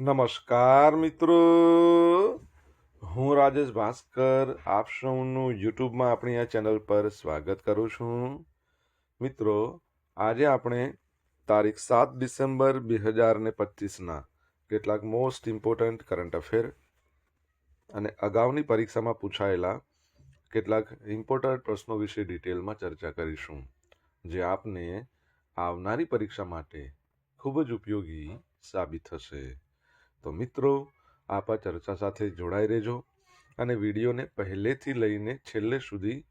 નમસ્કાર મિત્રો, હું રાજેશ ભાસ્કર આપ સૌનું યુટ્યુબમાં આપણી આ ચેનલ પર સ્વાગત કરું છું. મિત્રો, આજે આપણે તારીખ 7 ડિસેમ્બર 2025ના કેટલાક મોસ્ટ ઇમ્પોર્ટન્ટ કરંટ અફેર અને અગાઉની પરીક્ષામાં પૂછાયેલા કેટલાક ઇમ્પોર્ટન્ટ પ્રશ્નો વિશે ડિટેલમાં ચર્ચા કરીશું, જે આપને આવનારી પરીક્ષા માટે ખૂબ જ ઉપયોગી સાબિત થશે. તો મિત્રો, આપ આ ચર્ચા સાથે જોડાઈ રહેજો અને વિડીયોને પહેલેથી લઈને છેલ્લે સુધી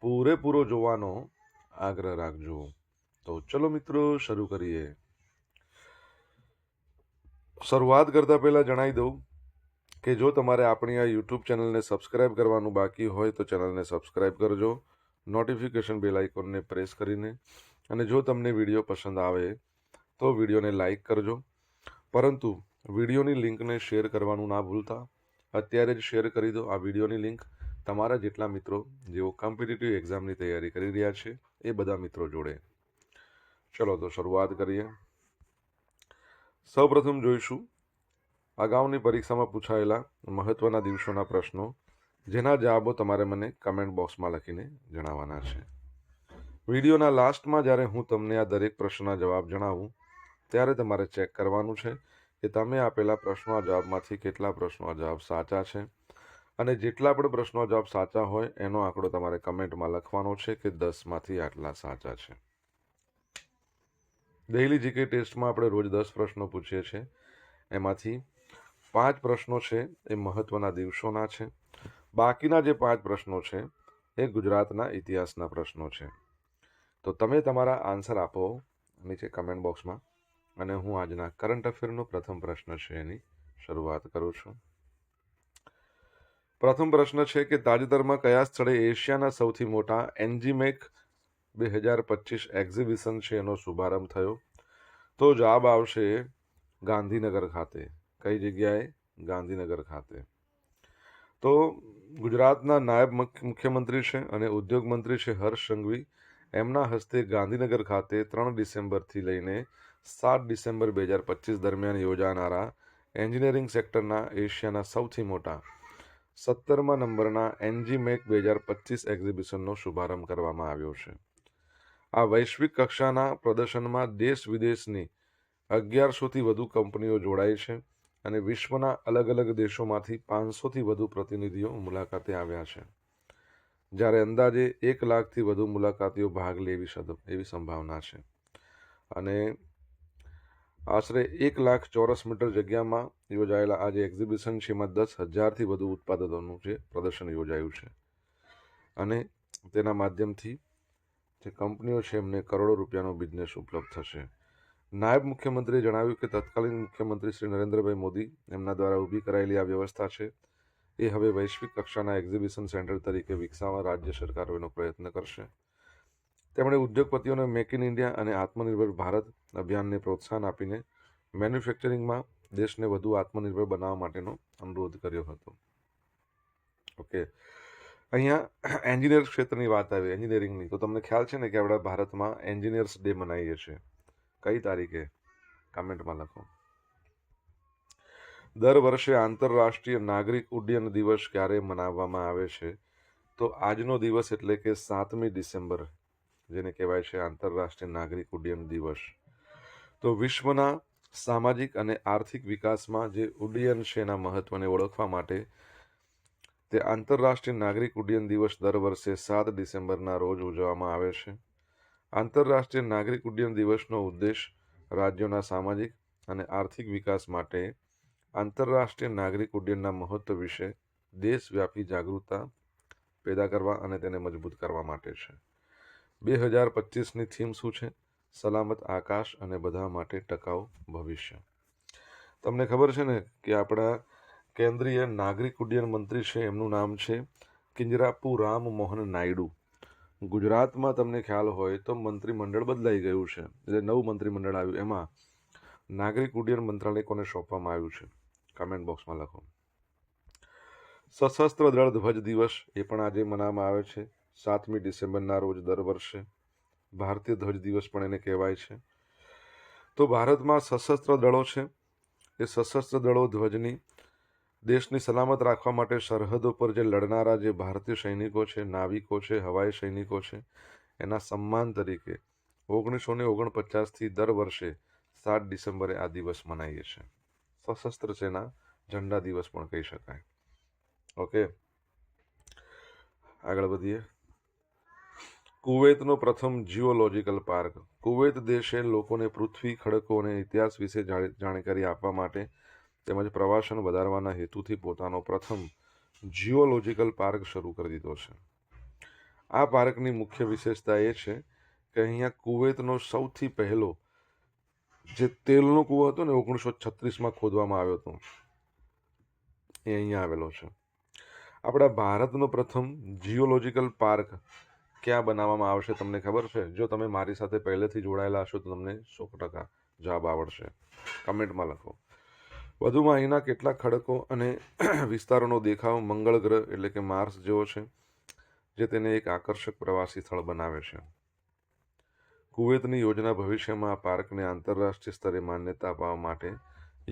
પૂરેપૂરો જોવાનો આગ્રહ રાખજો. તો ચલો મિત્રો, શરૂ કરીએ. શરૂઆત કરતા પહેલા જણાવી દઉં કે જો તમારે આપણી આ યુટ્યુબ ચેનલને સબસ્ક્રાઇબ કરવાનું બાકી હોય તો ચેનલને સબસ્ક્રાઇબ કરજો, નોટિફિકેશન બેલ આઇકોનને પ્રેસ કરીને, અને જો તમને વિડીયો પસંદ આવે તો વિડીયોને લાઈક કરજો. પરંતુ વિડીયોની લિંકને શેર કરવાનું ના ભૂલતા. અત્યારે જ શેર કરી દો આ વિડીયોની લિંક તમારા જેટલા મિત્રો જેઓ કોમ્પિટિટિવ એક્ઝામની તૈયારી કરી રહ્યા છે એ બધા મિત્રો જોડે. ચલો તો શરૂઆત કરીએ. સૌપ્રથમ જોઈશું અગાઉની પરીક્ષામાં પૂછાયેલા મહત્વના દિવસોના પ્રશ્નો, જેના જવાબો તમારે મને કમેન્ટ બોક્સમાં લખીને જણાવવાના છે. વિડીયોના લાસ્ટમાં જ્યારે હું તમને આ દરેક પ્રશ્નના જવાબ જણાવું ત્યારે તમારે ચેક કરવાનું છે કે તમે આપેલા પ્રશ્નોના જવાબમાંથી કેટલા પ્રશ્નોના જવાબ સાચા છે, અને જેટલા પણ પ્રશ્નોના જવાબ સાચા હોય એનો આંકડો તમારે કમેન્ટમાં લખવાનો છે કે 10માંથી આટલા સાચા છે. ડેઇલી જીકે ટેસ્ટમાં આપણે રોજ 10 પ્રશ્નો પૂછીએ છીએ. એમાંથી 5 પ્રશ્નો છે એ મહત્વના દિવસોના છે. બાકીના જે 5 પ્રશ્નો છે એ ગુજરાતના ઇતિહાસના પ્રશ્નો છે. તો તમે તમારા આન્સર આપો નીચે કમેન્ટ બોક્સમાં, અને હું આજના કરંટ અફેરનો પ્રથમ પ્રશ્ન છે એની શરૂઆત કરું છું. પ્રથમ પ્રશ્ન છે કે તાજેતરમાં કયા સ્થળે એશિયાના સૌથી મોટા એનજીમેક 2025 એક્ઝિબિશન છે એનો શુભારંભ થયો? તો જવાબ આવશે ગાંધીનગર ખાતે. કઈ જગ્યાએ? ગાંધીનગર ખાતે. તો ગુજરાતના નાયબ મુખ્યમંત્રી છે અને ઉદ્યોગ મંત્રી છે હર્ષ સંઘવી, એમના હસ્તે ગાંધીનગર ખાતે 3 ડિસેમ્બરથી લઈને 7 ડિસેમ્બર 2025 દરમિયાન યોજાનારા એન્જિનિયરિંગ સેક્ટરના એશિયાના સૌથી મોટા 17મા નંબરના એનજીમેક 2025 એક્ઝિબિશનનો શુભારંભ કરવામાં આવ્યો છે. આ વૈશ્વિક કક્ષાના પ્રદર્શનમાં દેશ વિદેશની 1100થી વધુ કંપનીઓ જોડાઈ છે અને વિશ્વના અલગ અલગ દેશોમાંથી 500થી વધુ પ્રતિનિધિઓ મુલાકાતે આવ્યા છે, જ્યારે અંદાજે 1 લાખથી વધુ મુલાકાતીઓ ભાગ લે એવી સંભાવના છે. અને આશરે 1 લાખ ચોરસ મીટર જગ્યામાં યોજાયેલા આ જે એક્ઝિબિશન છે એમાં 10,000થી વધુ ઉત્પાદનોનું જે પ્રદર્શન યોજાયું છે, અને તેના માધ્યમથી જે કંપનીઓ છે એમને કરોડો રૂપિયાનો બિઝનેસ ઉપલબ્ધ થશે. નાયબ મુખ્યમંત્રીએ જણાવ્યું કે તત્કાલીન મુખ્યમંત્રી શ્રી નરેન્દ્રભાઈ મોદી એમના દ્વારા ઊભી કરાયેલી આ વ્યવસ્થા છે એ હવે વૈશ્વિક કક્ષાના એક્ઝિબિશન સેન્ટર તરીકે વિકસાવવા રાજ્ય સરકારો એનો પ્રયત્ન કરશે. તેમણે ઉદ્યોગપતિઓને મેક ઇન ઇન્ડિયા અને આત્મનિર્ભર ભારત અભિયાનને પ્રોત્સાહન આપીને મેન્યુફેક્ચરિંગમાં દેશને વધુ આત્મનિર્ભર બનાવવા માટેનો અનુરોધ કર્યો હતો. ઓકે, અહીંયા એન્જિનિયર ક્ષેત્રની વાત આવી, એન્જિનિયરિંગની. તો તમને ખ્યાલ છે ને કે આપણા ભારતમાં એન્જિનિયર્સ ડે મનાવીએ છીએ. કઈ તારીખે? કમેન્ટમાં લખો. દર વર્ષે આંતરરાષ્ટ્રીય નાગરિક ઉડ્ડયન દિવસ ક્યારે મનાવવામાં આવે છે? તો આજનો દિવસ એટલે કે 7મી ડિસેમ્બર, જેને કહેવાય છે આંતરરાષ્ટ્રીય નાગરિક ઉડ્ડયન દિવસ. તો વિશ્વના સામાજિક અને આર્થિક વિકાસમાં જે ઉડ્ડયન છે એના મહત્વને ઓળખવા માટે તે આંતરરાષ્ટ્રીય નાગરિક ઉડ્ડયન દિવસ દર વર્ષે 7 ડિસેમ્બરના રોજ ઉજવવામાં આવે છે. આંતરરાષ્ટ્રીય નાગરિક ઉડ્ડયન દિવસનો ઉદ્દેશ રાજ્યોના સામાજિક અને આર્થિક વિકાસ માટે આંતરરાષ્ટ્રીય નાગરિક ઉડ્ડયનના મહત્વ વિશે દેશવ્યાપી જાગૃતતા પેદા કરવા અને તેને મજબૂત કરવા માટે છે. 2025ની થીમ શું છે? સલામત આકાશ અને બધા માટે ટકાઉ ભવિષ્ય. તમને ખબર છે ને કે આપણા કેન્દ્રીય નાગરિક ઉડ્ડયન મંત્રી છે એમનું નામ છે કિંજરાપુ રામ મોહન નાયડુ. ગુજરાતમાં તમને ખ્યાલ હોય તો મંત્રીમંડળ બદલાઈ ગયું છે, એટલે નવું મંત્રીમંડળ આવ્યું. એમાં નાગરિક ઉડ્ડયન મંત્રાલય કોને સોંપવામાં આવ્યું છે? કમેન્ટ બોક્સમાં લખો. સશસ્ત્ર દળ ધ્વજ દિવસ એ પણ આજે મનાવવામાં આવે છે 7મી ડિસેમ્બરના રોજ દર વર્ષે. ભારતીય ધ્વજ દિવસ પણ એને કહેવાય છે. તો ભારતમાં સશસ્ત્ર દળો છે એ સશસ્ત્ર દળો ધ્વજની દેશની સલામત રાખવા માટે સરહદો પર જે લડનારા જે ભારતીય સૈનિકો છે, નાવિકો છે, હવાઈ સૈનિકો છે, એના સન્માન તરીકે 1949થી દર વર્ષે 7 ડિસેમ્બરે આ દિવસ મનાવીએ છીએ. સશસ્ત્ર સેના ઝંડા દિવસ પણ કહી શકાય. ઓકે, આગળ વધીએ. કુવૈતનો પ્રથમ જીઓલોજીકલ પાર્ક. કુવૈત દેશે લોકોને પૃથ્વી, ખડકો અને ઇતિહાસ વિશે જાણકારી આપવા માટે તેમજ પ્રવાસન વધારવાના હેતુથી પોતાનો પ્રથમ જીઓલોજીકલ પાર્ક શરૂ કરી દીધો છે. આ પાર્કની મુખ્ય વિશેષતા એ છે કે અહીંયા કુવૈતનો સૌથી પહેલો જે તેલનો કૂવો હતો ને 1936માં ખોદવામાં આવ્યો હતો, એ અહીંયા આવેલો છે. આપણા ભારતનો પ્રથમ જીઓલોજીકલ પાર્ક ક્યાં બનાવવામાં આવશે તમને ખબર છે? જો તમે મારી સાથે પહેલેથી જોડાયેલા હશો તો તમને 100% જવાબ આવડશે. કમેન્ટમાં લખો. વધુમાં અહીંના કેટલાક ખડકો અને વિસ્તારોનો દેખાવ મંગળ ગ્રહ એટલે કે માર્સ જેવો છે, જે તેને એક આકર્ષક પ્રવાસી સ્થળ બનાવે છે. કુવૈતની યોજના ભવિષ્યમાં આ પાર્કને આંતરરાષ્ટ્રીય સ્તરે માન્યતા અપાવવા માટે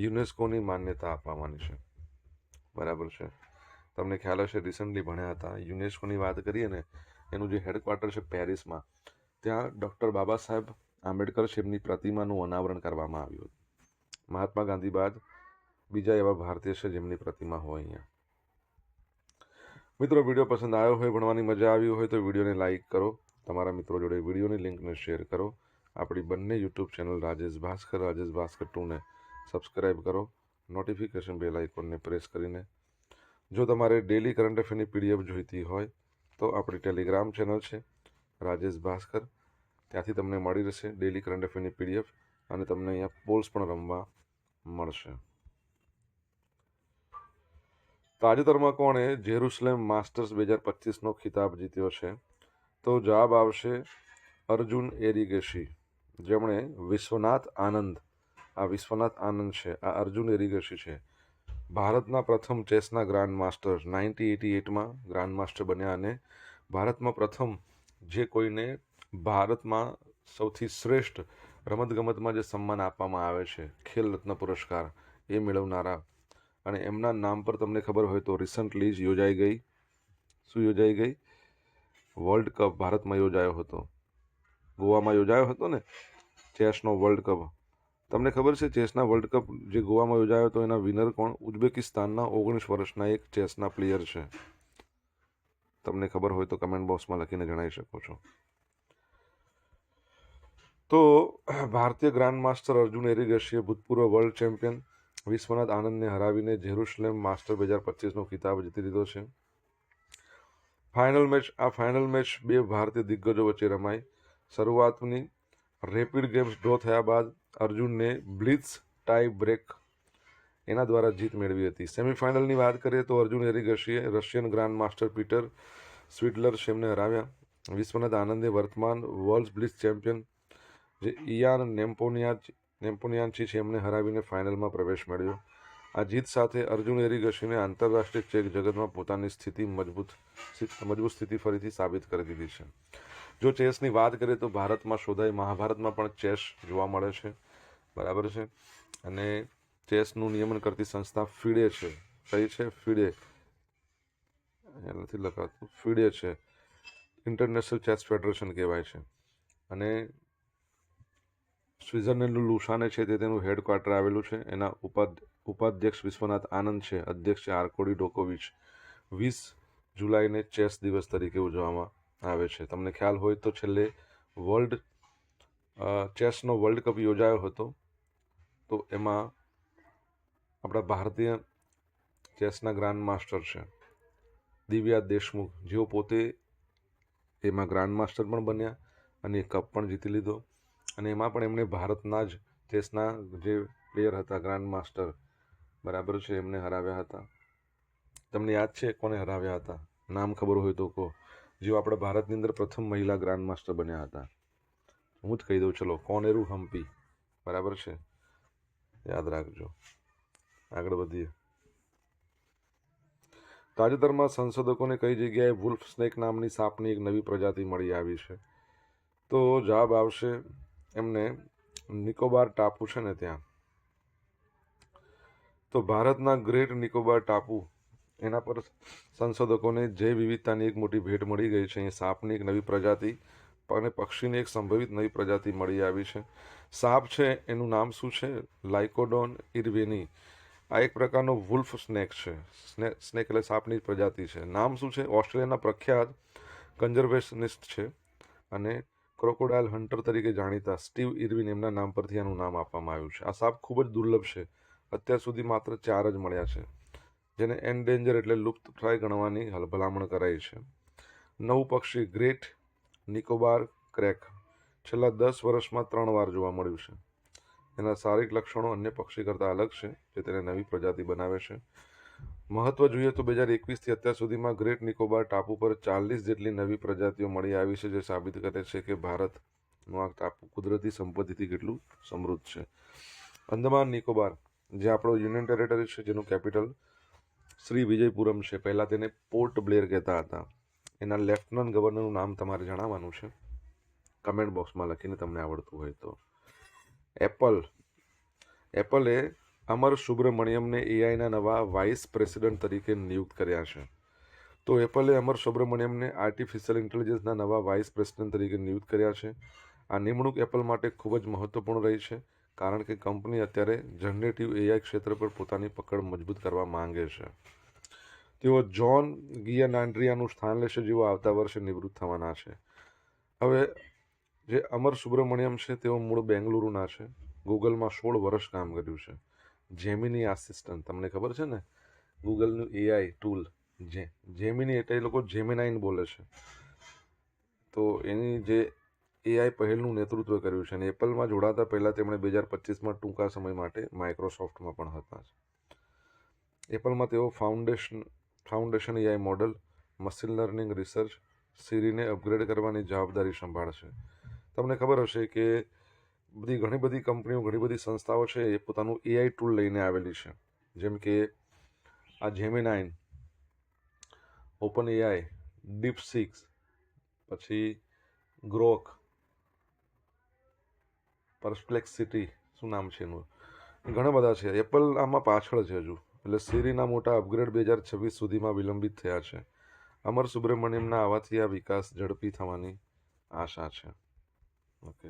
યુનેસ્કોની માન્યતા અપાવવાની છે. બરાબર છે. તમને ખ્યાલ હશે, રિસન્ટલી ભણ્યા હતા, યુનેસ્કોની વાત કરીએ ને, એનું જે હેડક્વાર્ટર છે પેરિસમાં, ત્યાં ડૉક્ટર બાબા સાહેબ આંબેડકર સાહેબની પ્રતિમાનું અનાવરણ કરવામાં આવ્યું હતું. મહાત્મા ગાંધી બાદ બીજા એવા ભારતીય છે જેમની પ્રતિમા હોય અહીંયા. મિત્રો, વિડીયો પસંદ આવ્યો હોય, ભણવાની મજા આવી હોય તો વિડીયોને લાઇક કરો, તમારા મિત્રો જોડે વિડીયોની લિંકને શેર કરો. આપણી બંને યુટ્યુબ ચેનલ રાજેશ ભાસ્કર 2ને સબસ્ક્રાઈબ કરો, નોટિફિકેશન બેલ આઇકોનને પ્રેસ કરીને. જો તમારે ડેલી કરંટ અફેરની પીડીએફ જોઈતી હોય તો આપણી ટેલિગ્રામ ચેનલ છે રાજેશ ભાસ્કર, ત્યાંથી તમને મળી રહેશે ડેલી કરંટ અફેરની પીડીએફ, અને તમને અહીંયા પોલ્સ પણ રમવા મળશે. તાજેતરમાં કોણે જેરુસલેમ માસ્ટર્સ 2025નો ખિતાબ જીત્યો છે? તો જવાબ આવશે અર્જુન એરિગેશી, જેમણે વિશ્વનાથ આનંદ છે, આ અર્જુન એરિગેશી છે. ભારતના પ્રથમ ચેસના ગ્રાન્ડ માસ્ટર 1988માં ગ્રાન્ડ માસ્ટર બન્યા, અને ભારતમાં પ્રથમ જે કોઈને ભારતમાં સૌથી શ્રેષ્ઠ રમતગમતમાં જે સન્માન આપવામાં આવે છે, ખેલ રત્ન પુરસ્કાર, એ મેળવનારા. અને એમના નામ પર તમને ખબર હોય તો રિસન્ટલી જ યોજાઈ ગઈ વર્લ્ડ કપ ભારતમાં યોજાયો હતો, ગોવામાં યોજાયો હતો ને ચેસનો વર્લ્ડ કપ. તમને ખબર છે ચેસના વર્લ્ડ કપ જે ગોવામાં યોજાયો હતો એના વિનર કોણ? ઉઝબેકિસ્તાનના 19 વર્ષના એક ચેસના પ્લેયર છે. તમને ખબર હોય તો કમેન્ટ બોક્સમાં લખીને જણાવી શકો છો. તો ભારતીય ગ્રાન્ડ માસ્ટર અર્જુન એરિગેશીએ ભૂતપૂર્વ વર્લ્ડ ચેમ્પિયન વિશ્વનાથ આનંદને હરાવીને જેરુસલેમ માસ્ટર 2025નો ખિતાબ જીતી લીધો છે. ફાઇનલ મેચ બે ભારતીય દિગ્ગજો વચ્ચે રમાઈ. શરૂઆતની રેપિડ ગેમ્સ ડ્રો થયા બાદ અર્જુનને બ્લિટ્ઝ ટાઈ બ્રેક એના દ્વારા જીત મેળવી હતી. સેમીફાઇનલની વાત કરીએ તો અર્જુન એરિગેશીએ Russian grand master Peter Svidler શેમને હરાવ્યા. વિશ્વનાથ આનંદે વર્તમાન વર્લ્ડ બ્લિટ્ઝ ચેમ્પિયન જે ઇયાન નેમ્પોનિયાનચી છે એમને હરાવીને ફાઇનલમાં પ્રવેશ મેળવ્યો. આ જીત સાથે અર્જુન એરિગેશીને આંતરરાષ્ટ્રીય ચેસ જગતમાં પોતાની મજબૂત સ્થિતિ ફરીથી સાબિત કરી દીધી છે. જો ચેસની વાત કરીએ તો ભારતમાં શોધાઈ મહાભારતમાં પણ ચેસ જોવા મળે છે. બરાબર છે. અને ચેસનું નિયમન કરતી સંસ્થા ફિડે છે. કઈ છે? ફિડે નથી લખાતું, ફિડે છે, ઇન્ટરનેશનલ ચેસ ફેડરેશન કહેવાય છે. અને સ્વિટ્ઝરલેન્ડનું લુસાને છે તે તેનું હેડક્વાર્ટર આવેલું છે. એના ઉપાધ્યક્ષ વિશ્વનાથ આનંદ છે, અધ્યક્ષ છે આર્કોડી ડોકોવિચ. 20 જુલાઈને ચેસ દિવસ તરીકે ઉજવવામાં આવે છે. તમને ખ્યાલ હોય તો છેલ્લે ચેસનો વર્લ્ડ કપ યોજાયો હતો, તો એમાં આપણા ભારતીય ચેસના ગ્રાન્ડ માસ્ટર છે દિવ્યા દેશમુખ, જેઓ પોતે એમાં ગ્રાન્ડ માસ્ટર પણ બન્યા અને એ કપ પણ જીતી લીધો. અને એમાં પણ એમણે ભારતના જ ચેસના જે પ્લેયર હતા ગ્રાન્ડ માસ્ટર, બરાબર છે, એમને હરાવ્યા હતા. તમને યાદ છે કોને હરાવ્યા હતા? નામ ખબર હોય તો કહો. જેઓ આપણા ભારતની અંદર પ્રથમ મહિલા ગ્રાન્ડ માસ્ટર બન્યા હતા. હું જ કહી દઉં, ચલો, કોનેરુ હમ્પી. બરાબર છે, યાદ રાખજો. આગળ વધીએ. તાજેતરમાં સંશોધકોને કઈ જગ્યાએ વુલ્ફ સ્નેક નામની સાપની એક નવી પ્રજાતિ મળી આવી છે? તો જવાબ આવશે એમને નિકોબાર ટાપુ છે ને ત્યાં. તો ભારતના ગ્રેટ નિકોબાર ટાપુ એના પર સંશોધકોને જૈવ વિવિધતાની એક મોટી ભેટ મળી ગઈ છે. અહીં સાપની એક નવી પ્રજાતિ અને પક્ષીની એક સંભવિત નવી પ્રજાતિ મળી આવી છે. સાપ છે એનું નામ શું છે? લાઇકોડોન ઇરવેની. આ એક પ્રકારનો વુલ્ફ સ્નેક છે. સ્નેક એટલે સાપની પ્રજાતિ છે. નામ શું છે? ઓસ્ટ્રેલિયાના પ્રખ્યાત કન્ઝર્વેશનિસ્ટ છે અને ક્રોકોડાઇલ હન્ટર તરીકે જાણીતા સ્ટીવ ઇરવિન એમના નામ પરથી આનું નામ આપવામાં આવ્યું છે. આ સાપ ખૂબ જ દુર્લભ છે. અત્યાર સુધી માત્ર 4 જ મળ્યા છે, જેને એન્ડેન્જર એટલે લુપ્તપ્રાય ગણવાની ભલામણ કરાઈ છે. નવું પક્ષી ગ્રેટ નિકોબાર ક્રેક છેલ્લા 10 વર્ષમાં 3 વાર જોવા મળ્યું છે. એના શારીરિક લક્ષણો અન્ય પક્ષી કરતાં અલગ છે, જે તેને નવી પ્રજાતિ બનાવે છે. મહત્વ જોઈએ તો 2021થી અત્યાર સુધીમાં ગ્રેટ નિકોબાર ટાપુ પર 40 જેટલી નવી પ્રજાતિઓ મળી આવી છે, જે સાબિત કરે છે કે ભારતનું આ ટાપુ કુદરતી સંપત્તિથી કેટલું સમૃદ્ધ છે. અંદમાન નિકોબાર જે આપણો યુનિયન ટેરેટરી છે, જેનું કેપિટલ શ્રી વિજયપુરમ છે. પહેલાં તેને પોર્ટ બ્લેર કહેતા હતા. એના લેફ્ટનન્ટ ગવર્નરનું નામ તમારે જણાવવાનું છે કમેન્ટ બોક્સમાં લખીને, તમને આવડતું હોય તો. એપલે અમર સુબ્રમણ્યમને એઆઈના નવા વાઇસ પ્રેસિડેન્ટ તરીકે નિયુક્ત કર્યા છે. તો એપલે અમર સુબ્રમણ્યમને આર્ટિફિશિયલ ઇન્ટેલિજન્સના નવા વાઇસ પ્રેસિડેન્ટ તરીકે નિયુક્ત કર્યા છે. આ નિમણૂક એપલ માટે ખૂબ જ મહત્વપૂર્ણ રહી છે, કારણ કે કંપની અત્યારે જનરેટિવ એઆઈ ક્ષેત્ર પર પોતાની પકડ મજબૂત કરવા માંગે છે. તેઓ જ્હોન ગિયાનાન્ડ્રિયાનું સ્થાન લેશે, જેઓ આવતા વર્ષે નિવૃત્ત થવાના છે. હવે જે અમર સુબ્રમણ્યમ છે તેઓ મૂળ બેંગલુરુના છે. ગૂગલમાં 16 વર્ષ કામ કર્યું છે. જેમિની આસિસ્ટન્ટ તમને ખબર છે ને, ગૂગલનું એઆઈ ટૂલ જેમિની, એટલે એ લોકો જેમિનાઇન બોલે છે. તો એની જે એઆઈ પહેલનું નેતૃત્વ કર્યું છે અને એપલમાં જોડાતા પહેલાં તેમણે 2025માં ટૂંકા સમય માટે માઇક્રોસોફ્ટમાં પણ હતા. એપલમાં તેઓ foundation AI model, machine learning research, સિરીને અપગ્રેડ કરવાની જવાબદારી સંભાળશે. તમને ખબર હશે કે ઘણી બધી કંપનીઓ, ઘણી બધી સંસ્થાઓ છે એ પોતાનું એઆઈ ટૂલ લઈને આવેલી છે. જેમ કે આ જેમિનાઇન, ઓપન એઆઈ, ડીપસીક્સ, પછી ગ્રોક, પર્પ્લેક્સિટી, શું નામ છે એનું, ઘણા બધા છે. એપલ આમાં પાછળ છે હજુ. એટલે સિરીના મોટા અપગ્રેડ 2026 સુધીમાં વિલંબિત થયા છે. અમર સુબ્રમણ્યમના આવવાથી આ વિકાસ ઝડપી થવાની આશા છે. ઓકે,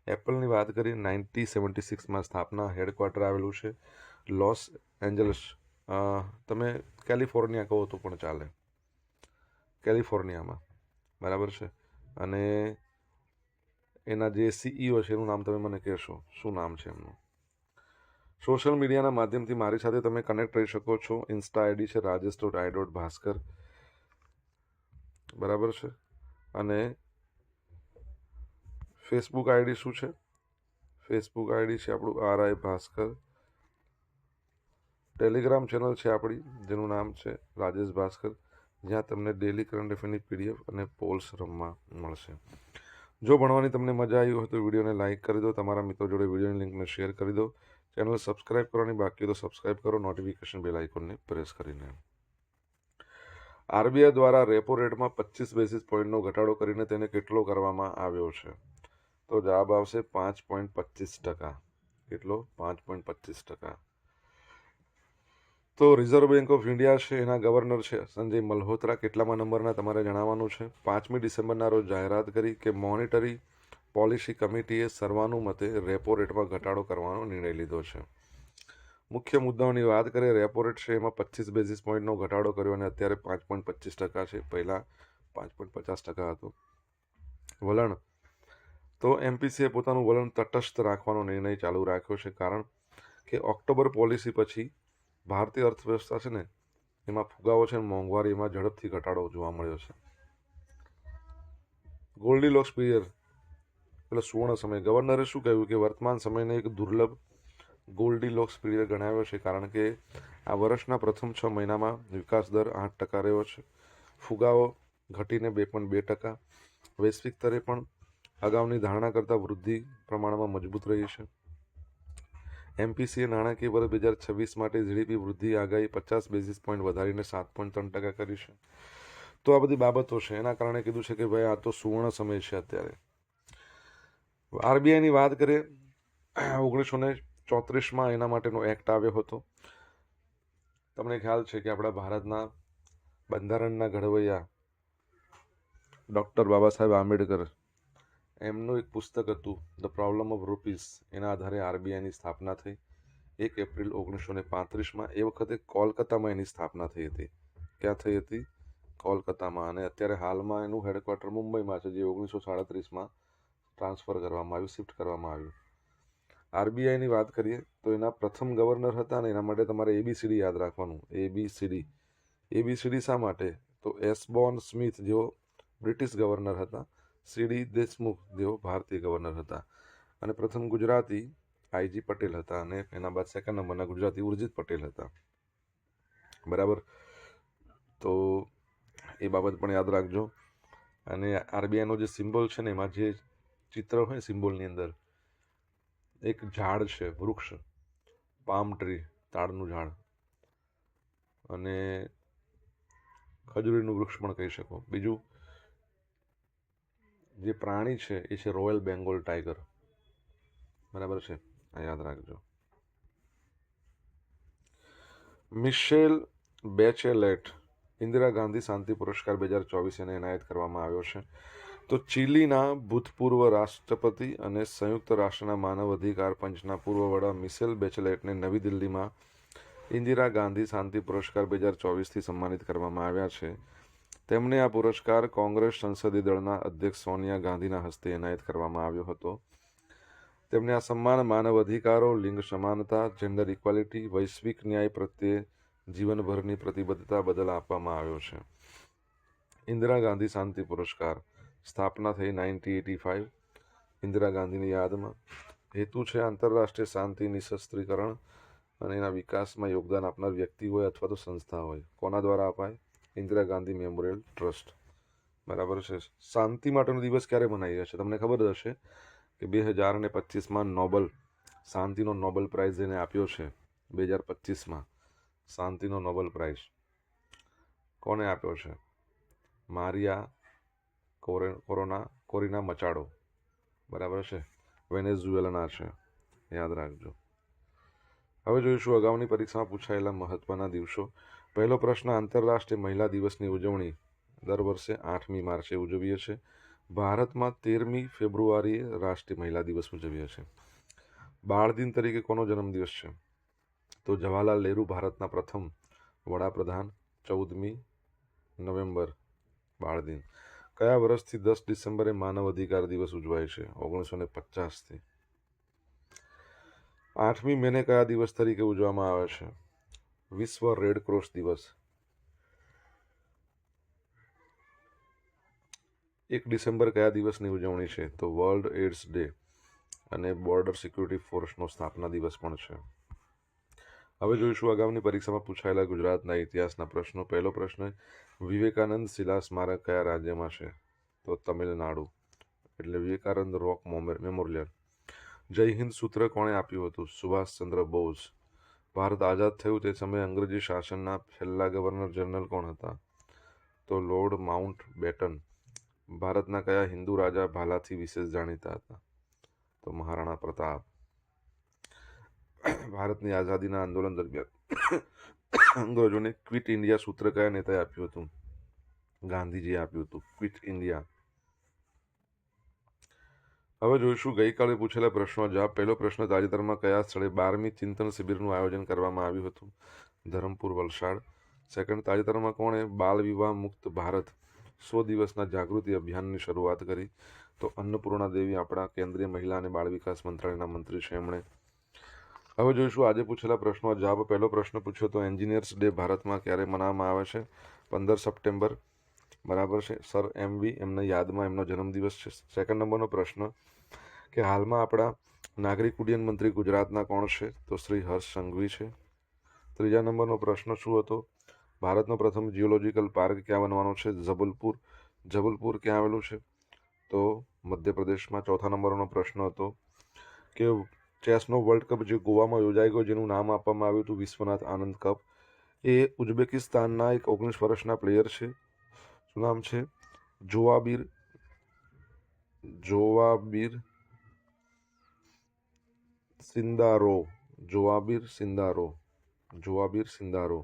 એપલની વાત કરી. 1976માં સ્થાપના, હેડક્વાર્ટર આવેલું છે લોસ એન્જલસ. તમે કેલિફોર્નિયા કહો તો પણ ચાલે, કેલિફોર્નિયામાં, બરાબર છે. અને એના જે સીઈઓ છે એનું નામ તમે મને કહેશો, શું નામ છે એમનું. સોશિયલ મીડિયાના માધ્યમથી મારી સાથે તમે કનેક્ટ રહી શકો છો. ઇન્સ્ટા આઈડી છે rajesh.i.bhaskar, બરાબર છે. અને ફેસબુક આઈડી શું છે? ફેસબુક આઈડી છે આપણું RI ભાસ્કર. ટેલિગ્રામ ચેનલ છે આપણી, જેનું નામ છે રાજેશ ભાસ્કર, જ્યાં તમને ડેલી કરંટ અફેરની પીડીએફ અને પોલ્સ રમવા મળશે. જો ભણવાની તમને મજા આવી હોય તો વિડીયોને લાઇક કરી દો, તમારા મિત્રો જોડે વિડીયોની લિંકને શેર કરી દો. ચેનલ સબસ્ક્રાઇબ કરવાની બાકી તો સબસ્ક્રાઇબ કરો, નોટિફિકેશન બેલ આઇકોનને પ્રેસ કરીને. આરબીઆઈ દ્વારા રેપો રેટમાં 25 બેસિસ પોઈન્ટનો ઘટાડો કરીને તેને કેટલો કરવામાં આવ્યો છે? તો જવાબ આવશે 5.25%. કેટલો? 5.25%. તો રિઝર્વ બેંક ઓફ ઇન્ડિયા છે, એના ગવર્નર છે સંજય મલ્હોત્રા કેટલામાં નંબરના તમારે જણાવવાનું છે. 5મી ડિસેમ્બરના રોજ જાહેરાત કરી કે મોનિટરી પોલિસી કમિટીએ સર્વાનુમતે રેપો રેટમાં ઘટાડો કરવાનો નિર્ણય લીધો છે. મુખ્ય મુદ્દાઓની વાત કરીએ, રેપો રેટ છે એમાં 25 બેસિસ પોઈન્ટનો ઘટાડો કર્યો અને અત્યારે 5.25% છે. પહેલાં 5.50% હતો. વલણ તો એમપીસીએ પોતાનું વલણ તટસ્થ રાખવાનો નિર્ણય ચાલુ રાખ્યો છે, કારણ કે ઓક્ટોબર પોલિસી પછી ભારતીય અર્થવ્યવસ્થા છે ને એમાં ફુગાવો છે, મોંઘવારીમાં ઝડપથી ઘટાડો જોવા મળ્યો છે. ગોલ્ડીલોક્સ પીરિયડ એટલે સુવર્ણ સમય. ગવર્નરે શું કહ્યું કે વર્તમાન સમયને એક દુર્લભ ગોલ્ડીલોક્સ પીરિયડ ગણાવ્યો છે, કારણ કે આ વર્ષના પ્રથમ 6 મહિનામાં વિકાસ દર 8% રહ્યો છે. ફુગાવો ઘટીને 2.2%. વૈશ્વિક સ્તરે પણ અગાઉની ધારણા કરતાં વૃદ્ધિ પ્રમાણમાં મજબૂત રહી છે. એમપીસીએ નાણાકીય વર્ષ 2026 માટે જીડીપી વૃદ્ધિ આગાહી 50 બેસિસ પોઈન્ટ વધારીને 7.3% કરી છે. તો આ બધી બાબતો છે, એના કારણે કીધું છે કે ભાઈ આ તો સુવર્ણ સમય છે અત્યારે. આરબીઆઈની વાત કરીએ, 1934માં એના માટેનો એક્ટ આવ્યો હતો. તમને ખ્યાલ છે કે આપણા ભારતના બંધારણના ઘડવૈયા ડૉક્ટર બાબા સાહેબ આંબેડકર, એમનું એક પુસ્તક હતું ધ પ્રોબ્લેમ ઓફ રૂપીઝ, એના આધારે આરબીઆઈની સ્થાપના થઈ 1 એપ્રિલ 1935માં. એ વખતે કોલકાતામાં એની સ્થાપના થઈ હતી. ક્યાં થઈ હતી? કોલકાતામાં. અને અત્યારે હાલમાં એનું હેડક્વાર્ટર મુંબઈમાં છે, જે 1937માં ટ્રાન્સફર કરવામાં આવ્યું, શિફ્ટ કરવામાં આવ્યું. આરબીઆઈની વાત કરીએ તો એના પ્રથમ ગવર્નર હતા, ને એના માટે તમારે એબીસીડી યાદ રાખવાનું. એબીસીડી. એબીસીડી શા માટે? તો એસબોર્ન સ્મિથ જેઓ બ્રિટિશ ગવર્નર હતા, સીડી દેશમુખ જેઓ ભારતીય ગવર્નર હતા, અને પ્રથમ ગુજરાતી આઈજી પટેલ હતા, અને એના બાદ સેકન્ડ નંબરના ગુજરાતી ઉર્જિત પટેલ હતા. બરાબર. તો એ બાબત પણ યાદ રાખજો. અને આરબીઆઈનો જે સિમ્બોલ છે ને, એમાં જે ચિત્ર હોય સિમ્બોલની અંદર એક ઝાડ છે, વૃક્ષ, પામ ટ્રી, તાડનું ઝાડ, અને ખજૂરીનું વૃક્ષ પણ કહી શકો. બીજું જે પ્રાણી છે એ છે રોયલ બેંગોલ ટાઈગર. બરાબર છે, આ યાદ રાખજો. મિશેલ બેચેલેટ ઇન્દિરા ગાંધી શાંતિ પુરસ્કાર 2024 એને એનાયત કરવામાં આવ્યો છે. તો ચીલીના ભૂતપૂર્વ રાષ્ટ્રપતિ અને સંયુક્ત રાષ્ટ્રના માનવ અધિકાર પંચના પૂર્વ વડા મિશેલ બેચેલેટને નવી દિલ્હીમાં ઇન્દિરા ગાંધી શાંતિ પુરસ્કાર 2024થી સન્માનિત કરવામાં આવ્યા છે. તેમને આ પુરસ્કાર કોંગ્રેસ સંસદીય દળના અધ્યક્ષ સોનિયા ગાંધીના હસ્તે એનાયત કરવામાં આવ્યો હતો. તેમને આ સન્માન માનવ અધિકારો, લિંગ સમાનતા, જેન્ડર ઇક્વાલિટી, વૈશ્વિક ન્યાય પ્રત્યે જીવનભરની પ્રતિબદ્ધતા બદલ આપવામાં આવ્યો છે. ઇન્દિરા ગાંધી શાંતિ પુરસ્કાર સ્થાપના થઈ 1985 ઇન્દિરા ગાંધીની યાદમાં. હેતુ છે આંતરરાષ્ટ્રીય શાંતિ, નિશસ્ત્રીકરણ અને એના વિકાસમાં યોગદાન આપનાર વ્યક્તિ હોય અથવા તો સંસ્થા હોય. કોના દ્વારા અપાય? Indira Gandhi memorial trust. બરાબર છે. શાંતિ માટેનો દિવસ ક્યારે મનાય હશે? તમને ખબર હશે કે 2025માં નોબલ શાંતિનો નોબલ પ્રાઇઝ એને આપ્યો છે. 2025માં શાંતિનો નોબલ પ્રાઇઝ કોને આપ્યો છે? મારિયા કોરિના મચાડો. બરાબર છે, વેનેઝુએલાના છે, યાદ રાખજો. હવે જોઈશું અગાઉની પરીક્ષામાં પૂછાયેલા મહત્વના દિવસો. પહેલો પ્રશ્ન, આંતરરાષ્ટ્રીય મહિલા દિવસની ઉજવણી દર વર્ષે 8મી માર્ચે ઉજવીએ છીએ. ભારતમાં 13મી ફેબ્રુઆરીએ રાષ્ટ્રીય મહિલા દિવસ ઉજવીએ છીએ. બાળ દિન તરીકે કોનો જન્મદિવસ છે? તો જવાહરલાલ નહેરુ, ભારતના પ્રથમ વડાપ્રધાન. 14મી નવેમ્બર બાળ દિન. કયા વર્ષથી 10 ડિસેમ્બરે માનવ અધિકાર દિવસ ઉજવાય છે? 1950થી. 8મી મેને કયા દિવસ તરીકે ઉજવવામાં આવે છે? વિશ્વ રેડ ક્રોસ દિવસ. 1 ડિસેમ્બર કયા દિવસની ઉજવણી છે? તો વર્લ્ડ એડ્સ ડે અને બોર્ડર સિક્યુરિટી ફોર્સનો સ્થાપના દિવસ પણ છે. હવે જોઈશું આગામી પરીક્ષામાં પૂછાયેલા ગુજરાતના ઇતિહાસના પ્રશ્નો. પહેલો પ્રશ્ન, વિવેકાનંદ શિલા સ્મારક કયા રાજ્યમાં છે? તો તમિલનાડુ, એટલે વિવેકાનંદ રોક મેમોરિયલ. જય હિન્દ સૂત્ર કોણે આપ્યું હતું? સુભાષચંદ્ર બોઝ. ભારત આઝાદ થયું તે સમયે અંગ્રેજી શાસનના છેલ્લા ગવર્નર જનરલ કોણ હતા? તો લોર્ડ માઉન્ટ બેટન. ભારતના કયા હિન્દુ રાજા ભાલાથી વિશેષ જાણીતા હતા? તો મહારાણા પ્રતાપ. ભારતની આઝાદીના આંદોલન દરમિયાન અંગ્રેજોને ક્વિટ ઇન્ડિયા સૂત્ર કયા નેતાએ આપ્યું હતું? ગાંધીજીએ આપ્યું હતું ક્વિટ ઇન્ડિયા. હવે જોઈશું ગઈકાલે પૂછેલા પ્રશ્નો જવાબ. પહેલો પ્રશ્ન, તાજેતરમાં કયા સ્થળે 12મી ચિંતન શિબિરનું આયોજન કરવામાં આવ્યું હતું? ધરમપુર, વલસાડ. સેકન્ડ, તાજેતરમાં કોણે બાલ વિવાહ મુક્ત ભારત 100 દિવસના જાગૃતિ અભિયાનની શરૂઆત કરી? તો અન્નપૂર્ણા દેવી, આપણા કેન્દ્રીય મહિલા અને બાળ વિકાસ મંત્રાલયના મંત્રી છે એમણે. હવે જોઈશું આજે પૂછેલા પ્રશ્નો જવાબ. પહેલો પ્રશ્ન પૂછ્યો તો એન્જિનિયર્સ ડે ભારતમાં ક્યારે મનાવવામાં આવે છે? 15 સપ્ટેમ્બર. બરાબર છે. સર એમવી, એમના યાદમાં એમનો જન્મદિવસ છે. સેકન્ડ નંબરનો પ્રશ્ન કે હાલમાં આપણા નાગરિક ઉડ્ડયન મંત્રી ગુજરાતના કોણ છે? તો શ્રી હર્ષ સંઘવી છે. ત્રીજા નંબરનો પ્રશ્ન શું હતો? ભારતનો પ્રથમ જીઓલોજીકલ પાર્ક ક્યાં બનવાનો છે? જબલપુર. જબલપુર ક્યાં આવેલું છે? તો મધ્યપ્રદેશમાં. ચોથા નંબરનો પ્રશ્ન હતો કે ચેસનો વર્લ્ડ કપ જે ગોવામાં યોજાઈ ગયો, જેનું નામ આપવામાં આવ્યું હતું વિશ્વનાથ આનંદ કપ, એ ઉઝબેકિસ્તાનના એક 19 વર્ષના પ્લેયર છે. શું નામ છે? જોવાબીર સિંદારો. જોવાબીર સિંદારો.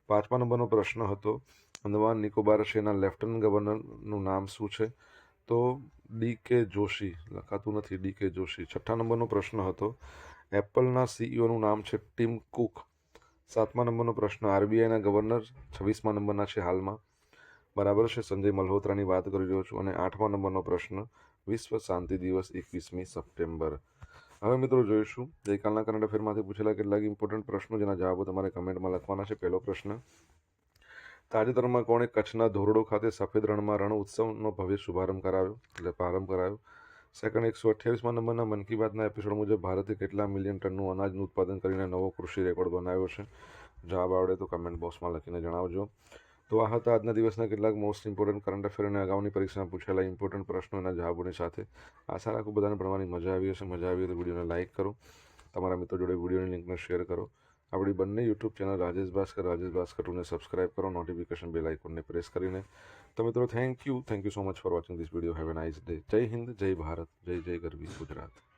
5મા નંબરનો પ્રશ્ન હતો અંદમાન નિકોબાર શેના લેફ્ટનન્ટ ગવર્નરનું નામ શું છે? તો ડી.કે. જોશી. લખાતું નથી, ડી.કે. જોશી. 6ઠ્ઠા નંબરનો પ્રશ્ન હતો એપલના સીઈઓનું નામ છે ટિમ કુક. 7મા નંબરનો પ્રશ્ન આરબીઆઈના ગવર્નર 26મા નંબરના છે હાલમાં. બરાબર છે, સંજય મલ્હોત્રાની વાત કરી રહ્યો છું. અને 8મા નંબરનો પ્રશ્ન વિશ્વ શાંતિ દિવસ 21મી સપ્ટેમ્બર. હવે મિત્રો જોઈશું ગઈકાલના કરંટ અફેરમાંથી પૂછેલા કેટલાક ઇમ્પોર્ટન્ટ પ્રશ્નો જેના જવાબો તમારે કમેન્ટમાં લખવાના છે. પહેલો પ્રશ્ન, તાજેતરમાં કોણે કચ્છના ધોરડો ખાતે સફેદ રણમાં રણ ઉત્સવનો ભવ્ય શુભારંભ કરાવ્યો, એટલે પ્રારંભ કરાવ્યો? સેકન્ડ, 128મા નંબરના મન કી બાતના એપિસોડ મુજબ ભારતે કેટલા મિલિયન ટનનું અનાજનું ઉત્પાદન કરીને નવો કૃષિ રેકોર્ડ બનાવ્યો છે? જવાબ આવડે તો કમેન્ટ બોક્સમાં લખીને જણાવજો. તો આ હતા આજના દિવસના કેટલાક મોસ્ટ ઇમ્પોર્ટન્ટ કરંટ અફેર અને અગાઉની પરીક્ષામાં પૂછેલા ઇમ્પોર્ટન્ટ પ્રશ્નોના જવાબોની સાથે. આશા રાખું બધાને ભણવાની મજા આવી હશે. મજા આવી તો વિડીયોને લાઇક કરો, તમારા મિત્રો જોડે વિડીયોની લિંકને શેર કરો. આપણી બંને યુટ્યુબ ચેનલ રાજેશ ભાસ્કર 2ને સબસ્ક્રાઇબ કરો, નોટિફિકેશન બેલ આઇકોનને પ્રેસ કરીને. તો મિત્રો thank you so much for watching this video. Have a nice day. Jai Hind, જય ભારત, જય જય ગરવી ગુજરાત.